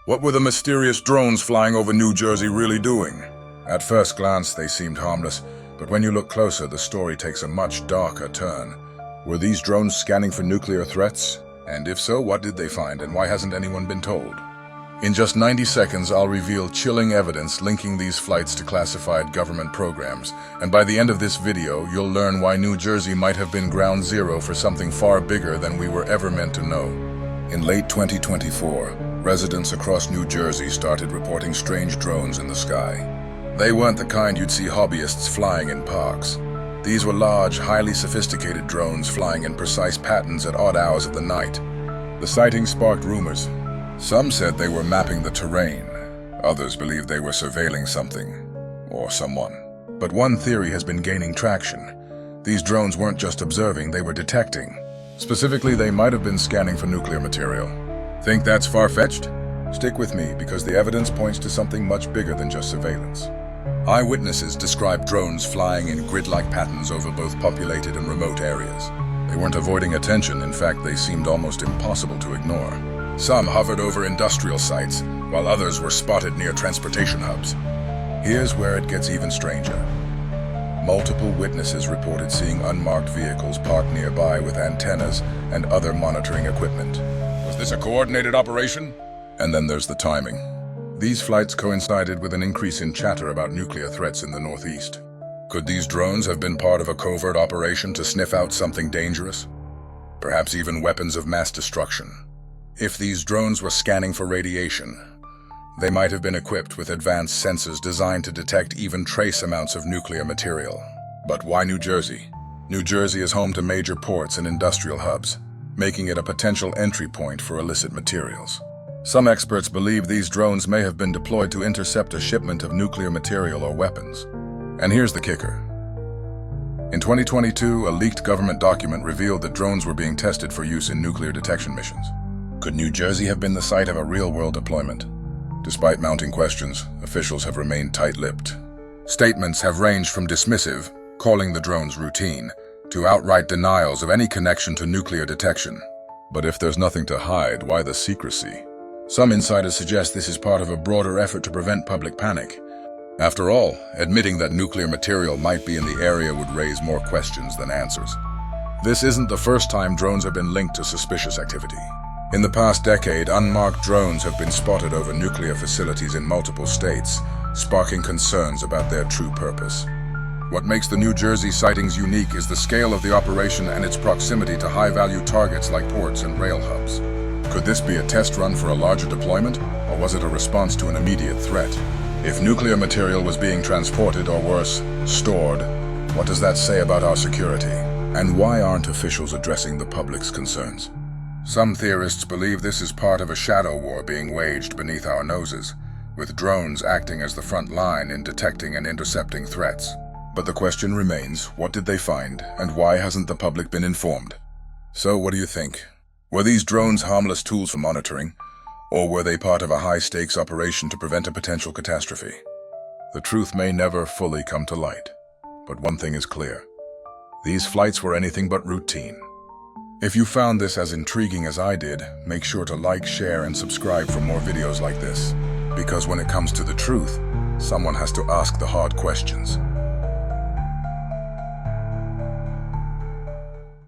What were the mysterious drones flying over New Jersey really doing? At first glance, they seemed harmless, but when you look closer, the story takes a much darker turn. Were these drones scanning for nuclear threats? And if so, what did they find, and why hasn't anyone been told? In just 90 seconds, I'll reveal chilling evidence linking these flights to classified government programs, and by the end of this video, you'll learn why New Jersey might have been ground zero for something far bigger than we were ever meant to know. In late 2024, residents across New Jersey started reporting strange drones in the sky. They weren't the kind you'd see hobbyists flying in parks. These were large, highly sophisticated drones flying in precise patterns at odd hours of the night. The sightings sparked rumors. Some said they were mapping the terrain. Others believed they were surveilling something, or someone. But one theory has been gaining traction. These drones weren't just observing, they were detecting. Specifically, they might have been scanning for nuclear material. Think that's far-fetched? Stick with me, because the evidence points to something much bigger than just surveillance. Eyewitnesses described drones flying in grid-like patterns over both populated and remote areas. They weren't avoiding attention, in fact, they seemed almost impossible to ignore. Some hovered over industrial sites, while others were spotted near transportation hubs. Here's where it gets even stranger. Multiple witnesses reported seeing unmarked vehicles parked nearby with antennas and other monitoring equipment. Was this a coordinated operation? And then there's the timing. These flights coincided with an increase in chatter about nuclear threats in the Northeast. Could these drones have been part of a covert operation to sniff out something dangerous? Perhaps even weapons of mass destruction. If these drones were scanning for radiation, they might have been equipped with advanced sensors designed to detect even trace amounts of nuclear material. But why New Jersey? New Jersey is home to major ports and industrial hubs, making it a potential entry point for illicit materials. Some experts believe these drones may have been deployed to intercept a shipment of nuclear material or weapons. And here's the kicker. In 2022, a leaked government document revealed that drones were being tested for use in nuclear detection missions. Could New Jersey have been the site of a real-world deployment? Despite mounting questions, officials have remained tight-lipped. Statements have ranged from dismissive, calling the drones routine, to outright denials of any connection to nuclear detection. But if there's nothing to hide, why the secrecy? Some insiders suggest this is part of a broader effort to prevent public panic. After all, admitting that nuclear material might be in the area would raise more questions than answers. This isn't the first time drones have been linked to suspicious activity. In the past decade, unmarked drones have been spotted over nuclear facilities in multiple states, sparking concerns about their true purpose. What makes the New Jersey sightings unique is the scale of the operation and its proximity to high-value targets like ports and rail hubs. Could this be a test run for a larger deployment, or was it a response to an immediate threat? If nuclear material was being transported, or worse, stored, what does that say about our security? And why aren't officials addressing the public's concerns? Some theorists believe this is part of a shadow war being waged beneath our noses, with drones acting as the front line in detecting and intercepting threats. But the question remains, what did they find, and why hasn't the public been informed? So what do you think? Were these drones harmless tools for monitoring, or were they part of a high-stakes operation to prevent a potential catastrophe? The truth may never fully come to light, but one thing is clear. These flights were anything but routine. If you found this as intriguing as I did, make sure to like, share, and subscribe for more videos like this. Because when it comes to the truth, someone has to ask the hard questions.